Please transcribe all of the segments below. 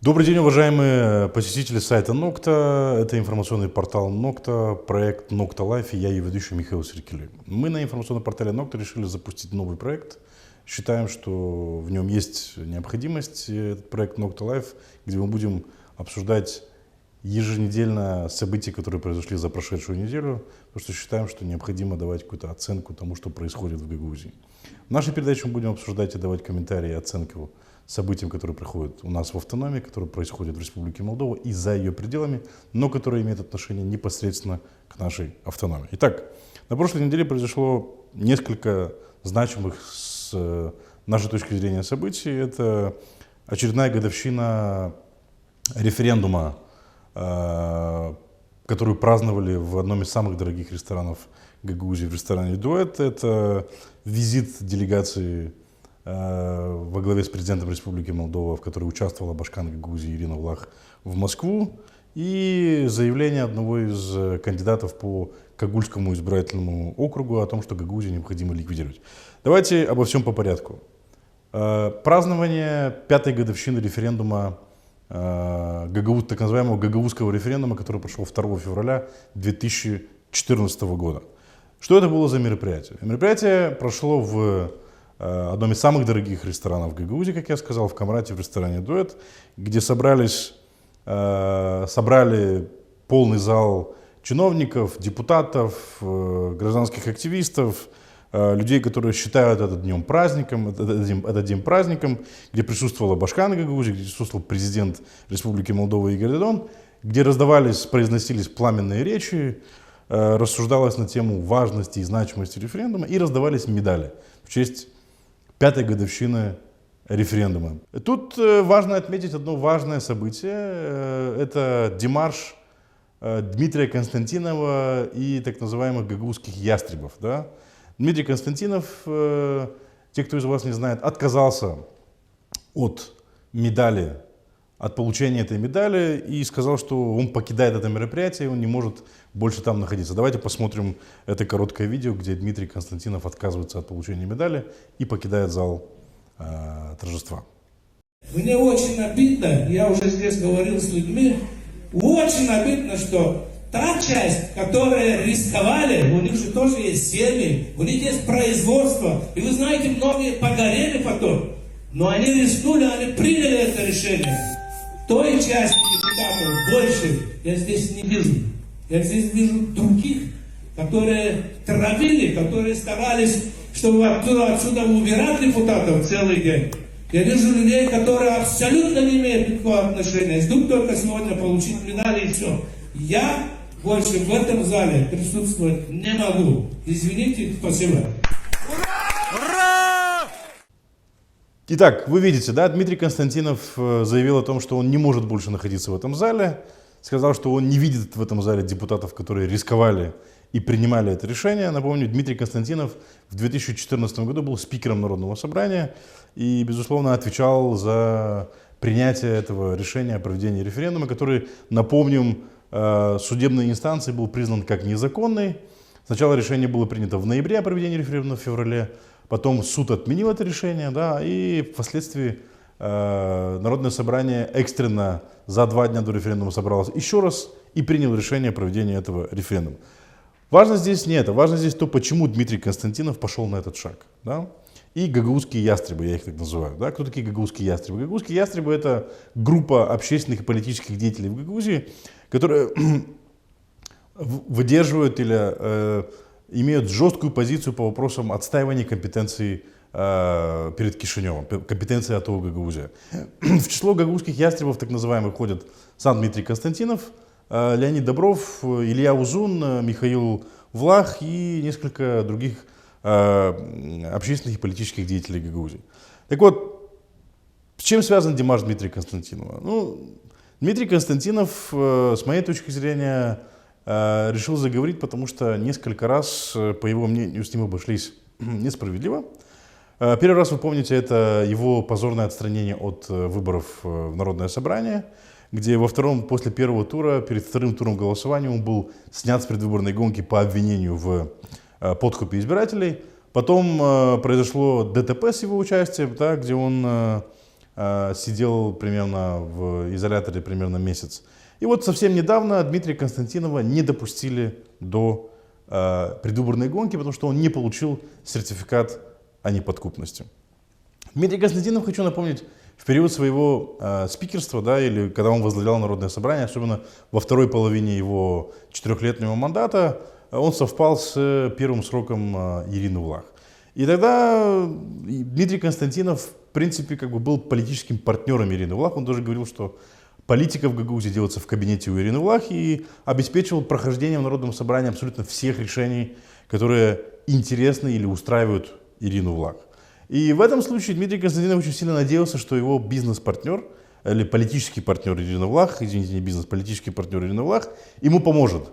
Добрый день, уважаемые посетители сайта Nocta. Это информационный портал Nocta, проект Nocta Life, и я ее ведущий Михаил Серкелей. Мы на информационном портале Nocta решили запустить новый проект. Считаем, что в нем есть необходимость. Этот проект Nocta Life, где мы будем обсуждать еженедельно события, которые произошли за прошедшую неделю, потому что считаем, что необходимо давать какую-то оценку тому, что происходит в Гагаузии. В нашей передаче мы будем обсуждать и давать комментарии и оценку событиям, которые происходят у нас в автономии, которые происходят в Республике Молдова и за ее пределами, но которые имеют отношение непосредственно к нашей автономии. Итак, на прошлой неделе произошло несколько значимых с нашей точки зрения событий. Это очередная годовщина референдума, которую праздновали в одном из самых дорогих ресторанов Гагаузии, в ресторане «Дуэт». Это визит делегации во главе с президентом Республики Молдова, в которой участвовала Башкан Гагаузии Ирина Влах, в Москву, и заявление одного из кандидатов по Кагульскому избирательному округу о том, что Гагаузию необходимо ликвидировать. Давайте обо всем по порядку. Празднование пятой годовщины референдума, так называемого гагаузского референдума, который прошел 2 февраля 2014 года. Что это было за мероприятие? Мероприятие прошло в одном из самых дорогих ресторанов Гагаузии, как я сказал, в Камрате, в ресторане «Дуэт», где собрали полный зал чиновников, депутатов, гражданских активистов, людей, которые считают этот день праздником, где присутствовала Башкан Гагаузии, где присутствовал президент Республики Молдова Игорь Додон, где произносились пламенные речи, рассуждалось на тему важности и значимости референдума и раздавались медали в честь пятой годовщины референдума. Тут важно отметить одно важное событие. Это демарш Дмитрия Константинова и так называемых гагаузских ястребов. Да? Дмитрий Константинов, те, кто из вас не знает, отказался от медали, от получения этой медали и сказал, что он покидает это мероприятие, и он не может больше там находиться. Давайте посмотрим это короткое видео, где Дмитрий Константинов отказывается от получения медали и покидает зал торжества. Мне очень обидно, я уже здесь говорил с людьми, очень обидно, что та часть, которая рисковали, у них же тоже есть семьи, у них есть производство, и вы знаете, многие погорели потом, но они рискнули, они приняли это решение. Той части депутатов больше я здесь не вижу. Я здесь вижу других, которые травили, которые старались, чтобы отсюда убирать депутатов целый день. Я вижу людей, которые абсолютно не имеют никакого отношения. Ждут только сегодня получить медали и все. Я больше в этом зале присутствовать не могу. Извините, спасибо. Итак, вы видите, да, Дмитрий Константинов заявил о том, что он не может больше находиться в этом зале, сказал, что он не видит в этом зале депутатов, которые рисковали и принимали это решение. Напомню, Дмитрий Константинов в 2014 году был спикером Народного собрания и, безусловно, отвечал за принятие этого решения о проведении референдума, который, напомним, судебной инстанцией был признан как незаконный. Сначала решение было принято в ноябре о проведении референдума в феврале. Потом суд отменил это решение, да, и впоследствии Народное собрание экстренно за 2 дня до референдума собралось еще раз и принял решение о проведении этого референдума. Важно здесь не это, важно здесь то, почему Дмитрий Константинов пошел на этот шаг. Да? И гагаузские ястребы, я их так называю. Да? Кто такие гагаузские ястребы? Гагаузские ястребы — это группа общественных и политических деятелей в Гагаузии, которые выдерживают или имеют жесткую позицию по вопросам отстаивания компетенции перед Кишиневым, компетенции АТО Гагаузия. В число гагаузских ястребов, так называемых, входят сам Дмитрий Константинов, Леонид Добров, Илья Узун, Михаил Влах и несколько других общественных и политических деятелей Гагаузии. Так вот, с чем связан демарш Дмитрия Константинова? Ну, Дмитрий Константинов, с моей точки зрения, решил заговорить, потому что несколько раз, по его мнению, с ним обошлись несправедливо. Первый раз, вы помните, это его позорное отстранение от выборов в Народное собрание, где после первого тура, перед вторым туром голосования, он был снят с предвыборной гонки по обвинению в подкупе избирателей. Потом произошло ДТП с его участием, да, где он сидел примерно в изоляторе примерно месяц. И вот совсем недавно Дмитрия Константинова не допустили до предвыборной гонки, потому что он не получил сертификат о неподкупности. Дмитрий Константинов, хочу напомнить, в период своего спикерства, да, или когда он возглавлял Народное собрание, особенно во второй половине его 4-летнего мандата, он совпал с первым сроком Ирины Влах. И тогда Дмитрий Константинов, в принципе, как бы был политическим партнером Ирины Влах. Он тоже говорил, что политика в Гагаузии делается в кабинете у Ирины Влах, и обеспечивал прохождение в Народном собрании абсолютно всех решений, которые интересны или устраивают Ирину Влах. И в этом случае Дмитрий Константинов очень сильно надеялся, что его бизнес-партнер, или политический партнер Ирины Влах, извините, не бизнес, политический партнер Ирины Влах, ему поможет.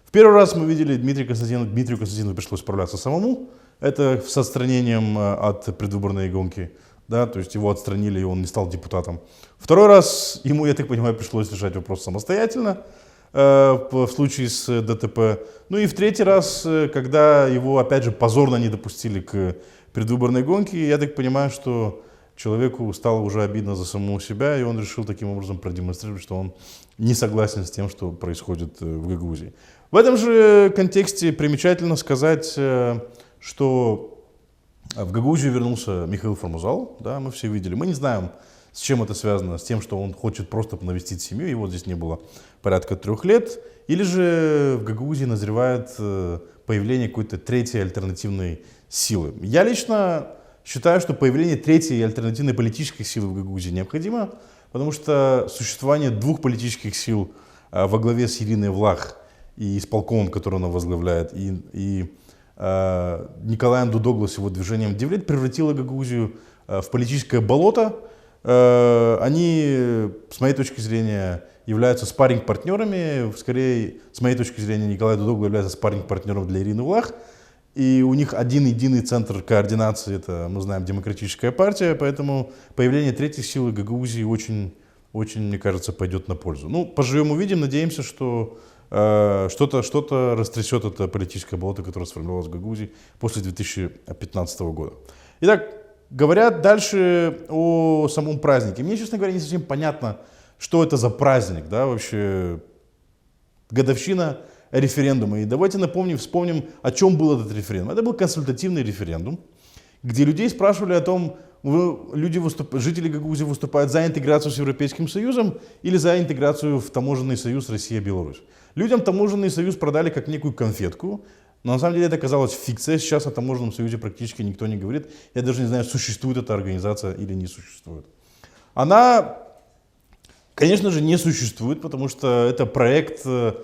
В первый раз мы видели, Дмитрию Константинову пришлось справляться самому. Это с отстранением от предвыборной гонки. Да, то есть его отстранили, и он не стал депутатом. Второй раз ему, я так понимаю, пришлось решать вопрос самостоятельно, в случае с ДТП. Ну и в третий раз, когда его, опять же, позорно не допустили к предвыборной гонке, я так понимаю, что человеку стало уже обидно за самого себя, и он решил таким образом продемонстрировать, что он не согласен с тем, что происходит в Гагаузии. В этом же контексте примечательно сказать, что в Гагаузию вернулся Михаил Формузал, да, мы все видели. Мы не знаем, с чем это связано, с тем, что он хочет просто навестить семью, его здесь не было порядка 3 лет, или же в Гагаузии назревает появление какой-то третьей альтернативной силы. Я лично считаю, что появление третьей альтернативной политической силы в Гагаузии необходимо, потому что существование 2 политических сил во главе с Ириной Влах и исполкомом, который она возглавляет, и Николаем Дудогло с его движением Девлет превратило Гагаузию в политическое болото. Они, с моей точки зрения, являются спарринг-партнерами. Скорее, с моей точки зрения, Николай Дудогло является спарринг-партнером для Ирины Влах. И у них один единый центр координации, это, мы знаем, Демократическая партия. Поэтому появление третьей силы Гагаузии очень, мне кажется, пойдет на пользу. Ну, поживем увидим, надеемся, что что-то растрясет это политическое болото, которое сформировалось в Гагаузии после 2015 года. Итак, говоря дальше о самом празднике. Мне, честно говоря, не совсем понятно, что это за праздник, да, вообще годовщина референдума. И давайте вспомним, о чем был этот референдум. Это был консультативный референдум, где людей спрашивали о том, жители Гагаузии выступают за интеграцию с Европейским Союзом или за интеграцию в таможенный союз Россия-Беларусь. Людям таможенный союз продали как некую конфетку, но на самом деле это оказалась фикция. Сейчас о таможенном союзе практически никто не говорит. Я даже не знаю, существует эта организация или не существует. Она, конечно же, не существует, потому что это проект, который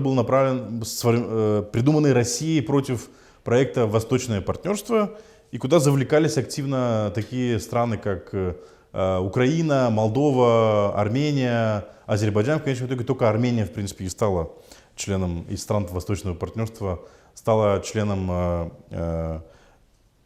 был придуманный Россией против проекта «Восточное партнерство», и куда завлекались активно такие страны, как Украина, Молдова, Армения, Азербайджан. В конечном итоге только Армения, в принципе, и стала членом из стран Восточного партнерства, стала членом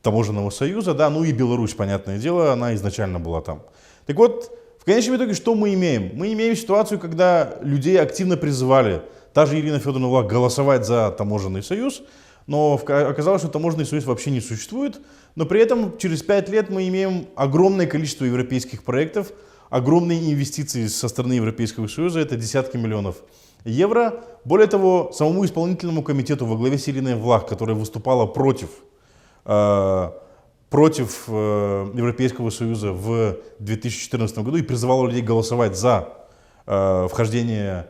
таможенного союза, да, ну и Беларусь, понятное дело, она изначально была там. Так вот, в конечном итоге, что мы имеем? Мы имеем ситуацию, когда людей активно призывали, та же Ирина Федоровна Влах, голосовать за таможенный союз, но оказалось, что таможенный союз вообще не существует. Но при этом через 5 лет мы имеем огромное количество европейских проектов, огромные инвестиции со стороны Европейского Союза, это десятки миллионов евро. Более того, самому исполнительному комитету во главе с Ириной Влах, которая выступала против Европейского Союза в 2014 году и призывала людей голосовать за вхождение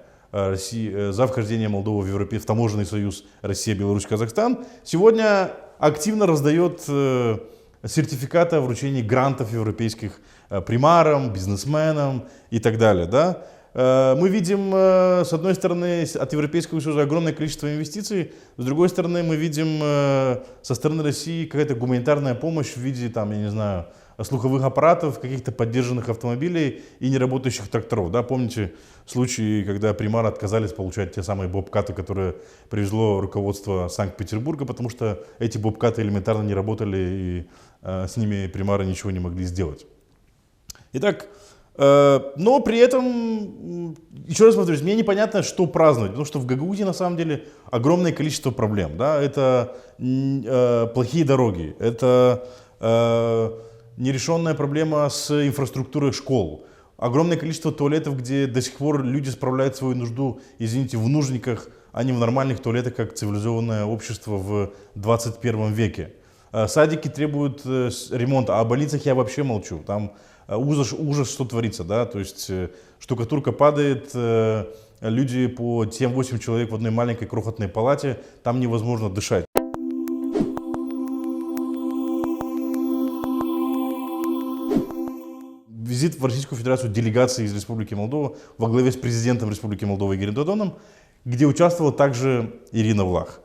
Молдовы в таможенный союз Россия, Беларусь, Казахстан, сегодня активно раздает сертификаты о вручении грантов европейских примарам, бизнесменам и так далее. Да? Мы видим, с одной стороны, от Европейского Союза огромное количество инвестиций, с другой стороны, мы видим со стороны России какая-то гуманитарная помощь в виде, там, я не знаю, слуховых аппаратов, каких-то поддержанных автомобилей и неработающих тракторов. Да? Помните случаи, когда примары отказались получать те самые бобкаты, которые привезло руководство Санкт-Петербурга, потому что эти бобкаты элементарно не работали, и с ними примары ничего не могли сделать. Итак, но при этом, еще раз повторюсь, мне непонятно, что праздновать, потому что в Гагаузии на самом деле огромное количество проблем. Да? Это плохие дороги, это нерешенная проблема с инфраструктурой школ. Огромное количество туалетов, где до сих пор люди справляют свою нужду, извините, в нужниках, а не в нормальных туалетах, как цивилизованное общество в 21 веке. Садики требуют ремонта, а о больницах я вообще молчу. Там ужас, что творится, да, то есть штукатурка падает, люди по 7-8 человек в одной маленькой крохотной палате, там невозможно дышать. Визит в Российскую Федерацию делегации из Республики Молдова во главе с президентом Республики Молдова Игорем Додоном, где участвовала также Ирина Влах.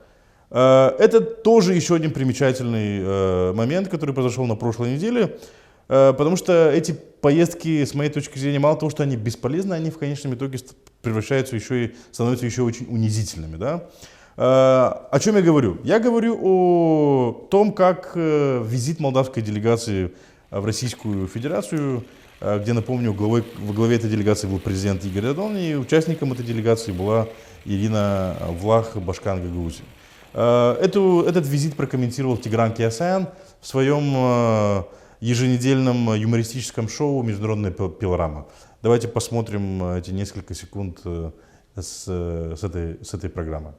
Это тоже еще один примечательный момент, который произошел на прошлой неделе, потому что эти поездки, с моей точки зрения, мало того, что они бесполезны, они в конечном итоге превращаются еще и становятся еще очень унизительными. Да? О чем я говорю? Я говорю о том, как визит молдавской делегации в Российскую Федерацию, где, напомню, во главе этой делегации был президент Игорь Додон, и участником этой делегации была Ирина Влах, Башкан Гагаузии. Этот визит прокомментировал Тигран Кеосаян в своем еженедельном юмористическом шоу «Международная пилорама». Давайте посмотрим эти несколько секунд с этой программы.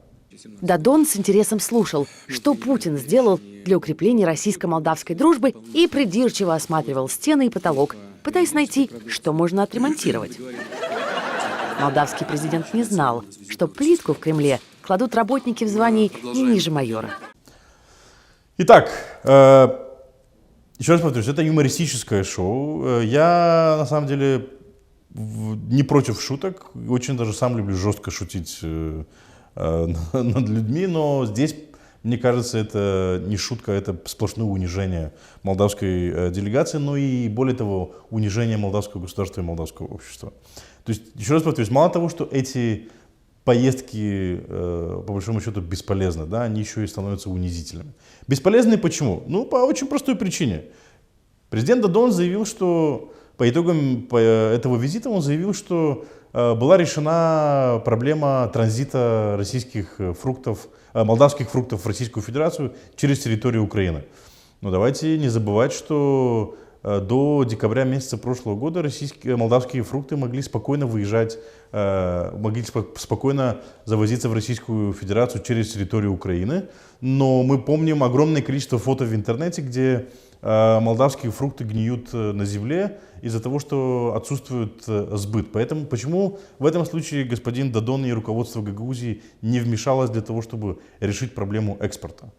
Додон с интересом слушал, что Путин сделал для укрепления российско-молдавской дружбы, и придирчиво осматривал стены и потолок, пытаясь найти, что можно отремонтировать. Молдавский президент не знал, что плитку в Кремле кладут работники в звании не ниже майора. Итак, еще раз повторюсь, это юмористическое шоу. Я, на самом деле, не против шуток. Очень даже сам люблю жестко шутить над людьми, но здесь, мне кажется, это не шутка, это сплошное унижение молдавской делегации, но и, более того, унижение молдавского государства и молдавского общества. То есть, еще раз повторюсь, мало того, что эти поездки, по большому счету, бесполезны, да, они еще и становятся унизительными. Бесполезны почему? Ну, по очень простой причине. Президент Додон заявил, что по итогам этого визита он заявил, что была решена проблема транзита российских фруктов, молдавских фруктов в Российскую Федерацию через территорию Украины. Но давайте не забывать, что до декабря месяца прошлого года молдавские фрукты могли спокойно выезжать, могли спокойно завозиться в Российскую Федерацию через территорию Украины. Но мы помним огромное количество фото в интернете, где молдавские фрукты гниют на земле из-за того, что отсутствует сбыт. Поэтому почему в этом случае господин Додон и руководство Гагаузии не вмешалось для того, чтобы решить проблему экспорта?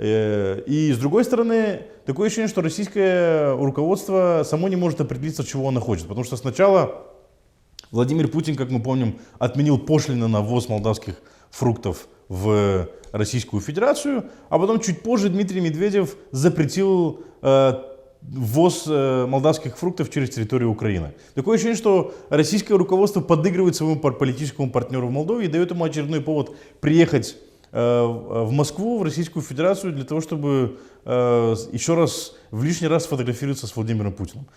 И с другой стороны, такое ощущение, что российское руководство само не может определиться, чего оно хочет. Потому что сначала Владимир Путин, как мы помним, отменил пошлины на ввоз молдавских фруктов в Российскую Федерацию, а потом чуть позже Дмитрий Медведев запретил ввоз молдавских фруктов через территорию Украины. Такое ощущение, что российское руководство подыгрывает своему политическому партнеру в Молдове и дает ему очередной повод приехать в Москву, в Российскую Федерацию, для того, чтобы еще раз, в лишний раз сфотографироваться с Владимиром Путиным.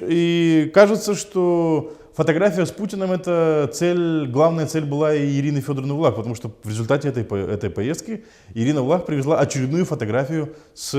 И кажется, что фотография с Путиным — это главная цель была и Ирины Федоровны Влах, потому что в результате этой поездки Ирина Влах привезла очередную фотографию с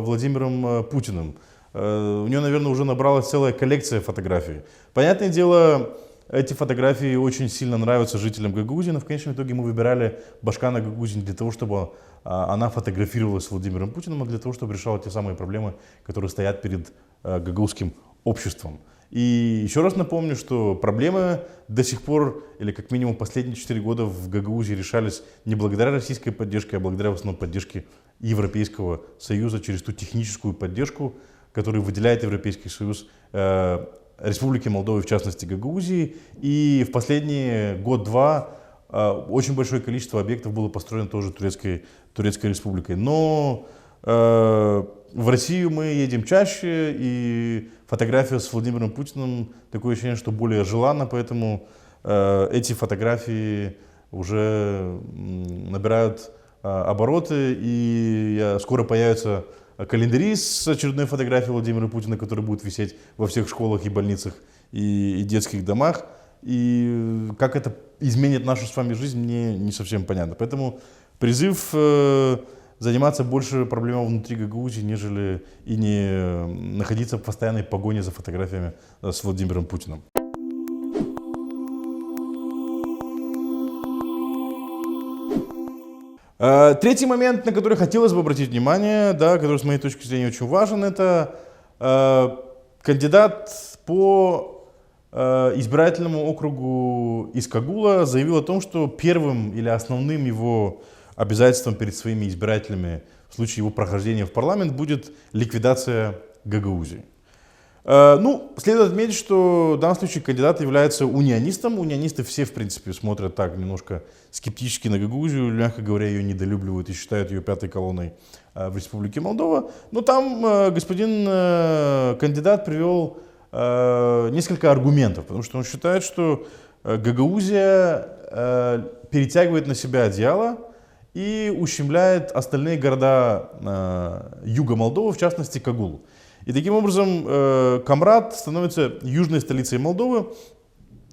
Владимиром Путиным. У нее, наверное, уже набралась целая коллекция фотографий. Понятное дело, эти фотографии очень сильно нравятся жителям Гагаузии, но в конечном итоге мы выбирали Башкана Гагаузии для того, чтобы она фотографировалась с Владимиром Путиным, а для того, чтобы решала те самые проблемы, которые стоят перед гагаузским обществом. И еще раз напомню, что проблемы до сих пор, или как минимум последние 4 года в Гагаузии решались не благодаря российской поддержке, а благодаря в основном поддержке Европейского Союза через ту техническую поддержку, которую выделяет Европейский Союз Республике Молдовы, в частности Гагаузии. И в последние год-два очень большое количество объектов было построено тоже Турецкой Республикой. Но в Россию мы едем чаще, и фотография с Владимиром Путиным, такое ощущение, что более желанна, поэтому эти фотографии уже набирают обороты, и скоро появятся календари с очередной фотографией Владимира Путина, которые будут висеть во всех школах и больницах и детских домах. И как это изменит нашу с вами жизнь, мне не совсем понятно. Поэтому призыв заниматься больше проблемами внутри Гагаузии, нежели и не находиться в постоянной погоне за фотографиями с Владимиром Путиным. Третий момент, на который хотелось бы обратить внимание, да, который с моей точки зрения очень важен, это кандидат по избирательному округу из Кагула заявил о том, что первым или основным его обязательством перед своими избирателями в случае его прохождения в парламент будет ликвидация Гагаузии. Следует отметить, что в данном случае кандидат является унионистом. Унионисты все, в принципе, смотрят так немножко скептически на Гагаузию, мягко говоря, ее недолюбливают и считают ее пятой колонной в Республике Молдова. Но там господин кандидат привел несколько аргументов, потому что он считает, что Гагаузия перетягивает на себя одеяло и ущемляет остальные города юга Молдовы, в частности Кагул. И таким образом Камрад становится южной столицей Молдовы,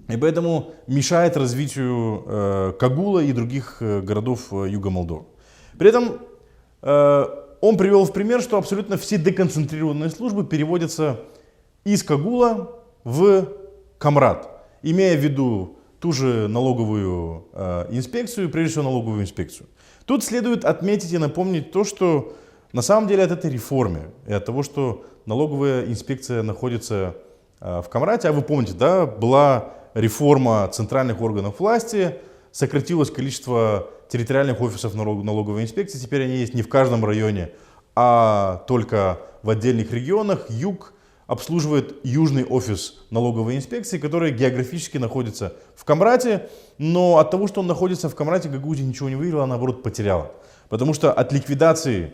и поэтому мешает развитию Кагула и других городов юга Молдовы. При этом он привел в пример, что абсолютно все деконцентрированные службы переводятся из Кагула в Камрад, имея в виду ту же налоговую инспекцию, прежде всего налоговую инспекцию. Тут следует отметить и напомнить то, что на самом деле от этой реформы и от того, что налоговая инспекция находится в Камраде, а вы помните, да, была реформа центральных органов власти, сократилось количество территориальных офисов налоговой инспекции, теперь они есть не в каждом районе, а только в отдельных регионах. Юг обслуживает южный офис налоговой инспекции, который географически находится в Камраде, но от того, что он находится в Камраде, Гагаузия ничего не выиграла, а наоборот потеряла. Потому что от ликвидации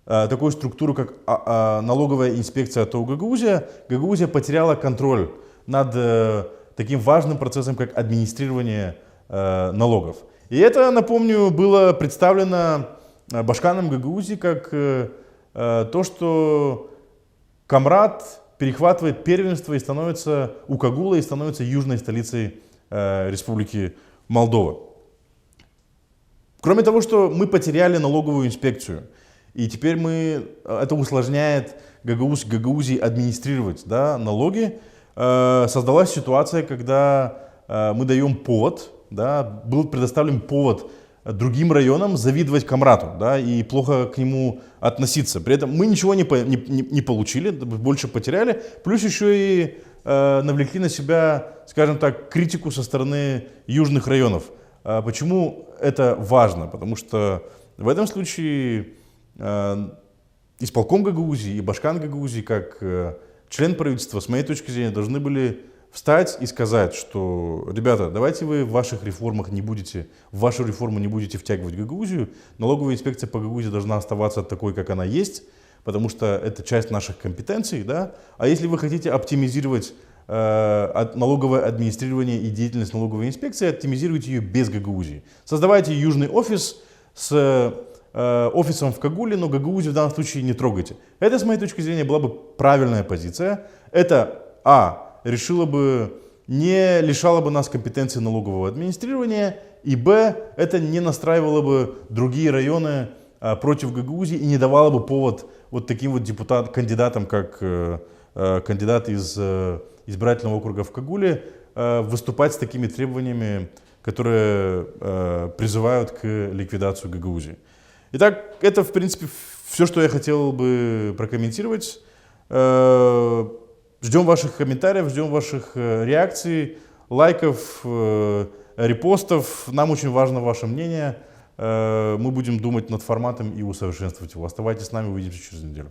такой структуры, как налоговая инспекция ТО Гагаузия потеряла контроль над таким важным процессом, как администрирование налогов. И это, напомню, было представлено Башканом Гагаузии как то, что Камрад перехватывает первенство и становится у Кагула и становится южной столицей Республики Молдова. Кроме того, что мы потеряли налоговую инспекцию, и теперь это усложняет Гагаузии администрировать, да, налоги. Создалась ситуация, когда мы даем повод, да, был предоставлен повод другим районам завидовать Камраду, да, и плохо к нему относиться. При этом мы ничего не получили, больше потеряли, плюс еще и навлекли на себя, скажем так, критику со стороны южных районов. Почему это важно? Потому что в этом случае исполком Гагаузии и Башкан Гагаузии, как член правительства, с моей точки зрения, должны были встать и сказать, что, ребята, давайте вы в вашу реформу не будете втягивать Гагаузию, налоговая инспекция по Гагаузии должна оставаться такой, как она есть, потому что это часть наших компетенций, да? А если вы хотите оптимизировать налоговое администрирование и деятельность налоговой инспекции, оптимизируйте ее без Гагаузии. Создавайте южный офис с офисом в Кагуле, но Гагаузию в данном случае не трогайте. Это, с моей точки зрения, была бы правильная позиция. Это, не лишало бы нас компетенции налогового администрирования, и, это не настраивало бы другие районы против Гагаузии и не давало бы повод вот таким вот кандидатам, как кандидат из избирательного округа в Кагуле, выступать с такими требованиями, которые призывают к ликвидации Гагаузии. Итак, это, в принципе, все, что я хотел бы прокомментировать. Ждем ваших комментариев, ждем ваших реакций, лайков, репостов. Нам очень важно ваше мнение. Мы будем думать над форматом и усовершенствовать его. Оставайтесь с нами, увидимся через неделю.